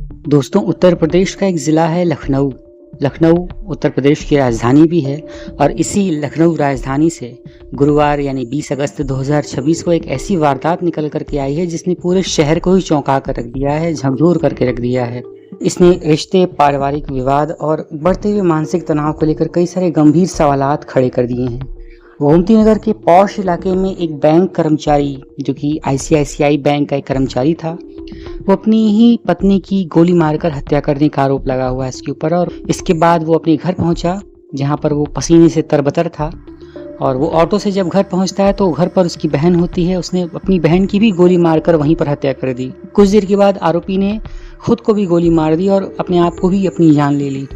दोस्तों, उत्तर प्रदेश का एक ज़िला है लखनऊ। लखनऊ उत्तर प्रदेश की राजधानी भी है और इसी लखनऊ राजधानी से गुरुवार यानी 20 अगस्त 2026 को एक ऐसी वारदात निकल कर के आई है जिसने पूरे शहर को ही चौंका कर रख दिया है, झकझोर करके रख दिया है। इसने रिश्ते, पारिवारिक विवाद और बढ़ते हुए मानसिक तनाव को लेकर कई सारे गंभीर सवालात खड़े कर दिए हैं। गोमती नगर के पॉश इलाके में एक बैंक कर्मचारी, जो कि आईसीआईसीआई बैंक का एक कर्मचारी था, वो अपनी ही पत्नी की गोली मारकर हत्या करने का आरोप लगा हुआ है इसके ऊपर। और इसके बाद वो अपने घर पहुंचा, जहां पर वो पसीने से तरबतर था। और वो ऑटो से जब घर पहुंचता है तो घर पर उसकी बहन होती है। उसने अपनी बहन की भी गोली मारकर वहीं पर हत्या कर दी। कुछ देर के बाद आरोपी ने खुद को भी गोली मार दी और अपने आप को भी अपनी जान ले ली।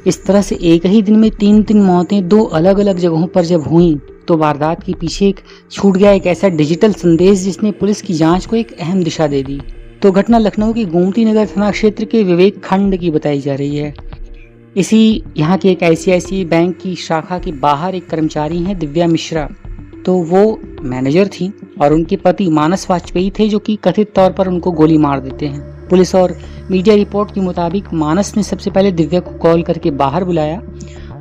इस तरह से एक ही दिन में तीन मौतें दो अलग अलग जगहों पर जब हुई तो वारदात के पीछे छूट गया एक ऐसा डिजिटल संदेश जिसने पुलिस की जांच को एक अहम दिशा दे दी। तो घटना लखनऊ के गोमती नगर थाना क्षेत्र के विवेक खंड की बताई जा रही है। इसी यहाँ के एक आईसीआईसीआई बैंक की शाखा के बाहर एक कर्मचारी हैं, दिव्या मिश्रा। तो वो मैनेजर थी और उनके पति मानस वाजपेयी थे, जो कि कथित तौर पर उनको गोली मार देते हैं। पुलिस और मीडिया रिपोर्ट के मुताबिक मानस ने सबसे पहले दिव्या को कॉल करके बाहर बुलाया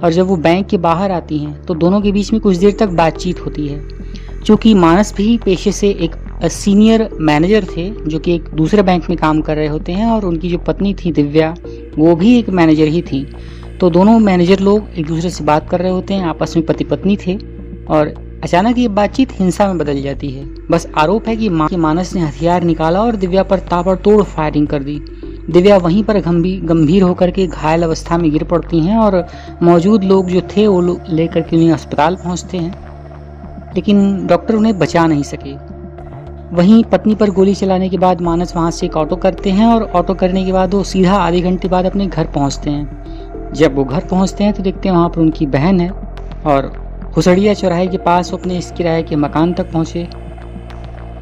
और जब वो बैंक के बाहर आती हैं तो दोनों के बीच में कुछ देर तक बातचीत होती है। चूँकि मानस भी पेशे से एक सीनियर मैनेजर थे, जो कि एक दूसरे बैंक में काम कर रहे होते हैं, और उनकी जो पत्नी थी दिव्या, वो भी एक मैनेजर ही थी। तो दोनों मैनेजर लोग एक दूसरे से बात कर रहे होते हैं, आपस में पति पत्नी थे। और अचानक ये बातचीत हिंसा में बदल जाती है। बस आरोप है कि मानस ने हथियार निकाला और दिव्या पर ताबड़तोड़ फायरिंग कर दी। दिव्या वहीं पर गंभीर होकर के घायल अवस्था में गिर पड़ती हैं और मौजूद लोग जो थे वो लेकर के उन्हें अस्पताल पहुंचते हैं, लेकिन डॉक्टर उन्हें बचा नहीं सके। वहीं पत्नी पर गोली चलाने के बाद मानस वहां से एक ऑटो करते हैं और ऑटो करने के बाद वो सीधा आधे घंटे बाद अपने घर पहुंचते हैं। जब वो घर पहुंचते हैं तो देखते हैं वहां पर उनकी बहन है और हुसड़िया चौराहे के पास वो अपने इस किराए के मकान तक पहुंचे।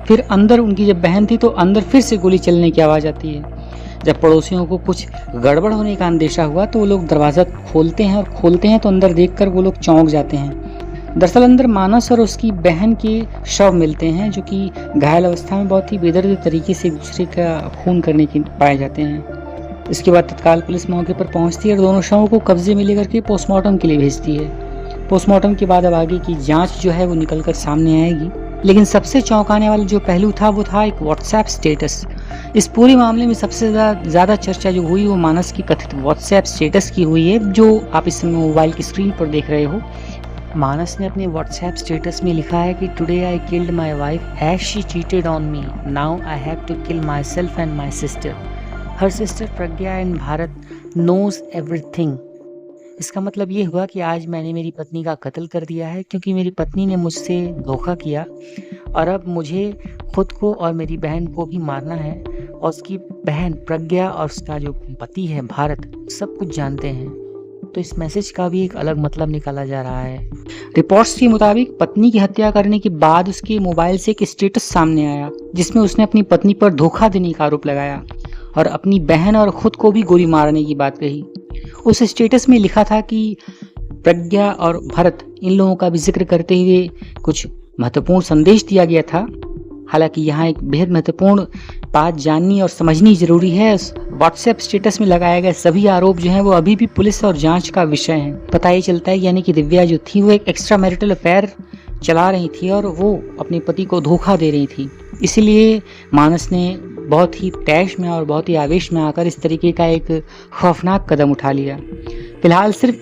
फिर अंदर उनकी जब बहन थी तो अंदर फिर से गोली चलने की आवाज़ आती है। जब पड़ोसियों को कुछ गड़बड़ होने का अंदेशा हुआ तो वो लोग दरवाज़ा खोलते हैं तो अंदर देखकर वो लोग चौंक जाते हैं। दरअसल अंदर मानस और उसकी बहन के शव मिलते हैं, जो कि घायल अवस्था में बहुत ही बेदर्द तरीके से एक दूसरे का खून करने के पाए जाते हैं। इसके बाद तत्काल पुलिस मौके पर पहुंचती है और दोनों शवों को कब्जे में लेकर के पोस्टमार्टम के लिए भेजती है। पोस्टमार्टम के बाद अब आगे की जांच जो है वो निकल कर सामने आएगी। लेकिन सबसे चौंकाने वाला जो पहलू था वो था एक व्हाट्सएप स्टेटस। इस पूरे मामले में सबसे ज़्यादा चर्चा जो हुई वो मानस की कथित व्हाट्सएप स्टेटस की हुई है, जो आप इस समय मोबाइल की स्क्रीन पर देख रहे हो। मानस ने अपने व्हाट्सएप स्टेटस में लिखा है कि today I killed my wife as she cheated on me, now I have to kill myself and my sister. Her sister Pragya in Bharat knows everything. इसका मतलब ये हुआ कि आज मैंने मेरी पत्नी का कत्ल कर दिया है, क्योंकि मेरी पत्नी ने मुझसे धोखा किया और अब मुझे खुद को और मेरी बहन को भी मारना है। और उसकी बहन प्रज्ञा और उसका जो पति है भारत सब कुछ जानते हैं। तो इस मैसेज का भी एक अलग मतलब निकाला जा रहा है। रिपोर्ट्स के मुताबिक पत्नी की हत्या करने के बाद उसके मोबाइल से एक स्टेटस सामने आया जिसमें उसने अपनी पत्नी पर धोखा देने का आरोप लगाया और अपनी बहन और खुद को भी गोली मारने की बात कही। उस स्टेटस में लिखा था कि प्रज्ञा और भरत, इन लोगों का भी जिक्र करते हुए कुछ महत्वपूर्ण संदेश दिया गया था। हालांकि यहाँ एक बेहद महत्वपूर्ण बात जाननी और समझनी जरूरी है। व्हाट्सएप स्टेटस में लगाए गए सभी आरोप जो हैं वो अभी भी पुलिस और जांच का विषय हैं। पता ये चलता है यानी कि दिव्या जो थी वो एक एक्स्ट्रा मैरिटल अफेयर चला रही थी और वो अपने पति को धोखा दे रही थी। इसीलिए मानस ने बहुत ही तैश में और बहुत ही आवेश में आकर इस तरीके का एक खौफनाक कदम उठा लिया। फिलहाल सिर्फ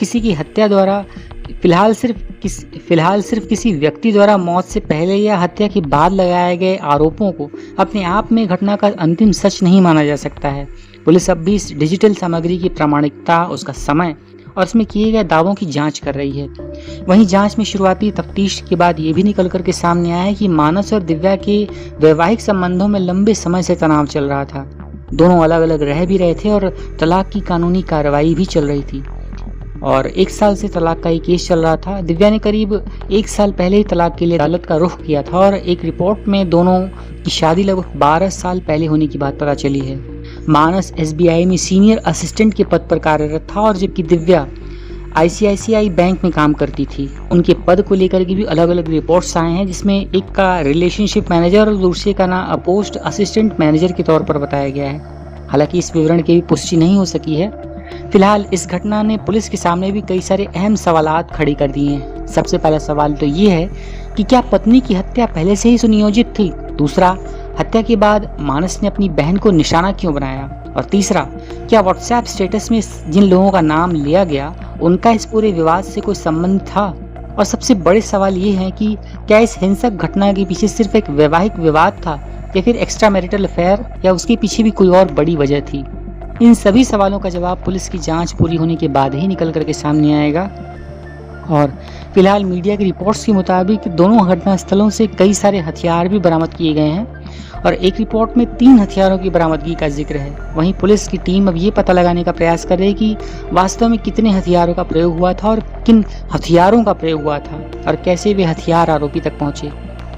किसी व्यक्ति द्वारा मौत से पहले या हत्या के बाद लगाए गए आरोपों को अपने आप में घटना का अंतिम सच नहीं माना जा सकता है। पुलिस अब भी इस डिजिटल सामग्री की प्रामाणिकता, उसका समय और इसमें किए गए दावों की जांच कर रही है। वहीं जांच में शुरुआती तफ्तीश के बाद ये भी निकल कर के सामने आया है कि मानस और दिव्या के वैवाहिक संबंधों में लंबे समय से तनाव चल रहा था। दोनों अलग अलग रह भी रहे थे और तलाक की कानूनी कार्रवाई भी चल रही थी और 1 साल से तलाक का ये केस चल रहा था। दिव्या ने करीब 1 साल पहले ही तलाक के लिए अदालत का रुख किया था और एक रिपोर्ट में दोनों की शादी लगभग 12 साल पहले होने की बात पता चली है। मानस एसबीआई में सीनियर असिस्टेंट के पद पर कार्यरत था और जबकि दिव्या आईसीआईसीआई बैंक में काम करती थी। उनके पद को लेकर के भी अलग अलग रिपोर्ट्स आए हैं, जिसमें एक का रिलेशनशिप मैनेजर और दूसरे का नाम पोस्ट असिस्टेंट मैनेजर के तौर पर बताया गया है। हालांकि इस विवरण की भी पुष्टि नहीं हो सकी है। फिलहाल इस घटना ने पुलिस के सामने भी कई सारे अहम सवालात खड़े कर दिए हैं। सबसे पहला सवाल तो ये है कि क्या पत्नी की हत्या पहले से ही सुनियोजित थी? दूसरा, हत्या के बाद मानस ने अपनी बहन को निशाना क्यों बनाया? और तीसरा, क्या व्हाट्सएप स्टेटस में जिन लोगों का नाम लिया गया उनका इस पूरे विवाद से कोई संबंध था? और सबसे बड़े सवाल ये है कि क्या इस हिंसक घटना के पीछे सिर्फ एक वैवाहिक विवाद था या फिर एक्स्ट्रा मैरिटल अफेयर, या उसके पीछे भी कोई और बड़ी वजह थी? इन सभी सवालों का जवाब पुलिस की जांच पूरी होने के बाद ही निकल करके सामने आएगा। और फिलहाल मीडिया की रिपोर्ट्स के मुताबिक दोनों घटनास्थलों से कई सारे हथियार भी बरामद किए गए हैं और एक रिपोर्ट में 3 हथियारों की बरामदगी का जिक्र है। वहीं पुलिस की टीम अब ये पता लगाने का प्रयास कर रही है कि वास्तव में कितने हथियारों का प्रयोग हुआ था और किन हथियारों का प्रयोग हुआ था और कैसे वे हथियार आरोपी तक पहुंचे।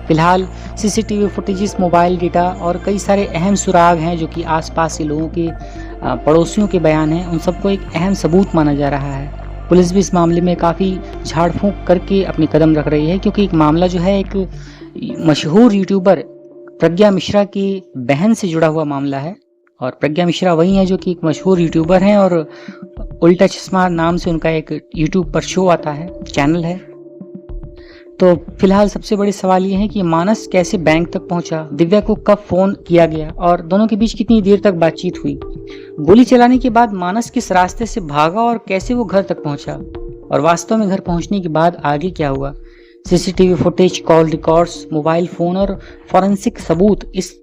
फिलहाल सीसीटीवी फुटेजेस, मोबाइल डेटा और कई सारे अहम सुराग हैं जो कि आसपास के लोगों के पड़ोसियों के बयान हैं, उन सबको एक अहम सबूत माना जा रहा है। पुलिस भी इस मामले में काफ़ी झाड़ फूंक करके अपने कदम रख रही है, क्योंकि एक मामला जो है एक मशहूर यूट्यूबर प्रज्ञा मिश्रा की बहन से जुड़ा हुआ मामला है। और प्रज्ञा मिश्रा वही है जो कि एक मशहूर यूट्यूबर हैं और उल्टा चश्मा नाम से उनका एक यूट्यूब पर शो आता है, चैनल है। तो फिलहाल सबसे बड़े सवाल ये है कि मानस कैसे बैंक तक पहुंचा, दिव्या को कब फोन किया गया और दोनों के बीच कितनी देर तक बातचीत हुई। गोली चलाने के बाद मानस किस रास्ते से भागा और कैसे वो घर तक पहुंचा, और वास्तव में घर पहुंचने के बाद आगे क्या हुआ। CCTV footage, call records, mobile phone और फॉरेंसिक सबूत इस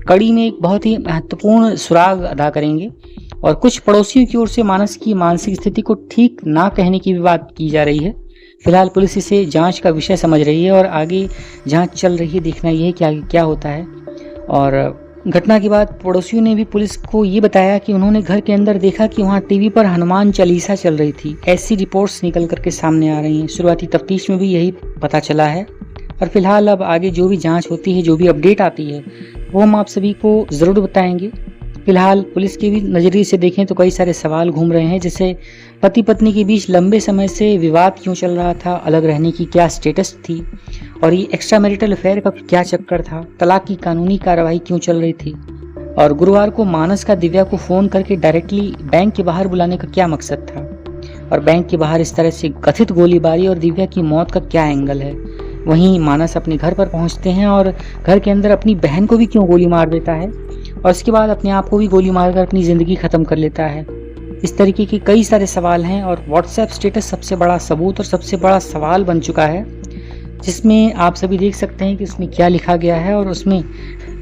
कड़ी में एक बहुत ही महत्वपूर्ण सुराग अदा करेंगे। और कुछ पड़ोसियों की ओर से मानस की मानसिक स्थिति को ठीक ना कहने की भी बात की जा रही है। फिलहाल पुलिस इसे जांच का विषय समझ रही है और आगे जांच चल रही है, देखना ये है कि आगे क्या होता है। और घटना के बाद पड़ोसियों ने भी पुलिस को ये बताया कि उन्होंने घर के अंदर देखा कि वहाँ टीवी पर हनुमान चालीसा चल रही थी। ऐसी रिपोर्ट्स निकल करके सामने आ रही हैं। शुरुआती तफ्तीश में भी यही पता चला है। और फिलहाल अब आगे जो भी जांच होती है, जो भी अपडेट आती है, वो हम आप सभी को ज़रूर बताएंगे। फिलहाल पुलिस के भी नज़रिए से देखें तो कई सारे सवाल घूम रहे हैं, जैसे पति पत्नी के बीच लंबे समय से विवाद क्यों चल रहा था, अलग रहने की क्या स्टेटस थी, और ये एक्स्ट्रा मैरिटल अफेयर का क्या चक्कर था, तलाक की कानूनी कार्रवाई क्यों चल रही थी, और गुरुवार को मानस का दिव्या को फ़ोन करके डायरेक्टली बैंक के बाहर बुलाने का क्या मकसद था, और बैंक के बाहर इस तरह से कथित गोलीबारी और दिव्या की मौत का क्या एंगल है। वहीं मानस अपने घर पर पहुंचते हैं और घर के अंदर अपनी बहन को भी क्यों गोली मार देता है और उसके बाद अपने आप को भी गोली मारकर अपनी ज़िंदगी ख़त्म कर लेता है। इस तरीके के कई सारे सवाल हैं और व्हाट्सएप स्टेटस सबसे बड़ा सबूत और सबसे बड़ा सवाल बन चुका है, जिसमें आप सभी देख सकते हैं कि उसमें क्या लिखा गया है और उसमें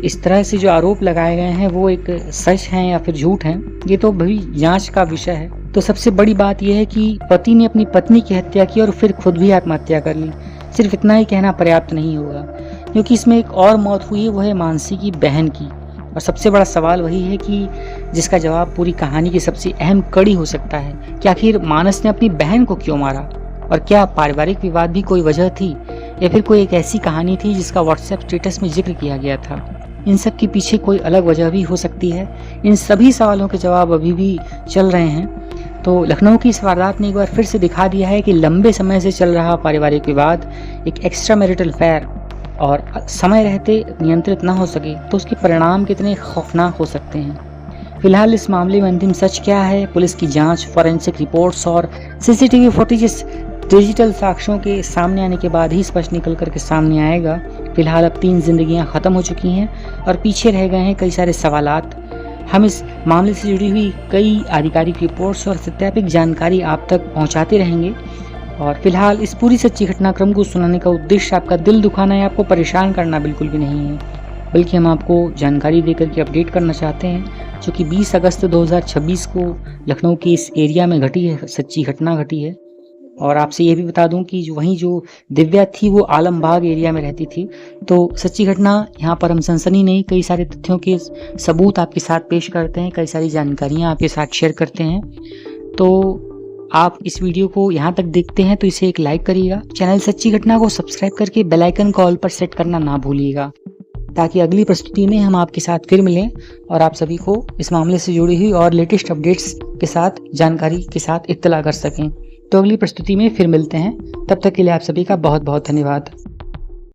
इस तरह से जो आरोप लगाए गए हैं वो एक सच हैं या फिर झूठ हैं, ये तो भी जांच का विषय है। तो सबसे बड़ी बात यह है कि पति ने अपनी पत्नी की हत्या की और फिर खुद भी आत्महत्या कर ली। सिर्फ इतना ही कहना पर्याप्त नहीं होगा, क्योंकि इसमें एक और मौत हुई है, वो है मानसी की बहन की। और सबसे बड़ा सवाल वही है कि जिसका जवाब पूरी कहानी की सबसे अहम कड़ी हो सकता है कि आखिर मानस ने अपनी बहन को क्यों मारा, और क्या पारिवारिक विवाद भी कोई वजह थी या फिर कोई एक ऐसी कहानी थी जिसका व्हाट्सएप स्टेटस में जिक्र किया गया था। इन सब के पीछे कोई अलग वजह भी हो सकती है। इन सभी सवालों के जवाब अभी भी चल रहे हैं। तो लखनऊ की इस वारदात ने एक बार फिर से दिखा दिया है कि लंबे समय से चल रहा पारिवारिक विवाद, एक एक्स्ट्रा मैरिटल अफेयर और समय रहते नियंत्रित न हो सके तो उसके परिणाम कितने खौफनाक हो सकते हैं। फिलहाल इस मामले में अंतिम सच क्या है, पुलिस की जांच, फॉरेंसिक रिपोर्ट्स और सीसीटीवी फुटेजेस, डिजिटल साक्ष्यों के सामने आने के बाद ही स्पष्ट निकल करके सामने आएगा। फिलहाल अब 3 जिंदगियां खत्म हो चुकी हैं और पीछे रह गए हैं कई सारे सवालात। हम इस मामले से जुड़ी हुई कई आधिकारिक रिपोर्ट्स और सत्यापित जानकारी आप तक पहुंचाते रहेंगे। और फिलहाल इस पूरी सच्ची घटनाक्रम को सुनाने का उद्देश्य आपका दिल दुखाना या आपको परेशान करना बिल्कुल भी नहीं है, बल्कि हम आपको जानकारी देकर के अपडेट करना चाहते हैं, जो कि 20 अगस्त 2026 को लखनऊ के इस एरिया में घटी है, सच्ची घटना घटी है। और आपसे ये भी बता दूं कि वहीं जो दिव्या थी वो आलमबाग एरिया में रहती थी। तो सच्ची घटना यहाँ पर हम सनसनी नहीं, कई सारे तथ्यों के सबूत आपके साथ पेश करते हैं, कई सारी जानकारियाँ आपके साथ शेयर करते हैं। तो आप इस वीडियो को यहाँ तक देखते हैं तो इसे एक लाइक करिएगा। चैनल सच्ची घटना को सब्सक्राइब करके बेल आइकन को ऑल पर सेट करना ना भूलिएगा, ताकि अगली प्रस्तुति में हम आपके साथ फिर मिलें और आप सभी को इस मामले से जुड़ी हुई और लेटेस्ट अपडेट्स के साथ, जानकारी के साथ इत्तला कर सकें। तो अगली प्रस्तुति में फिर मिलते हैं, तब तक के लिए आप सभी का बहुत बहुत धन्यवाद।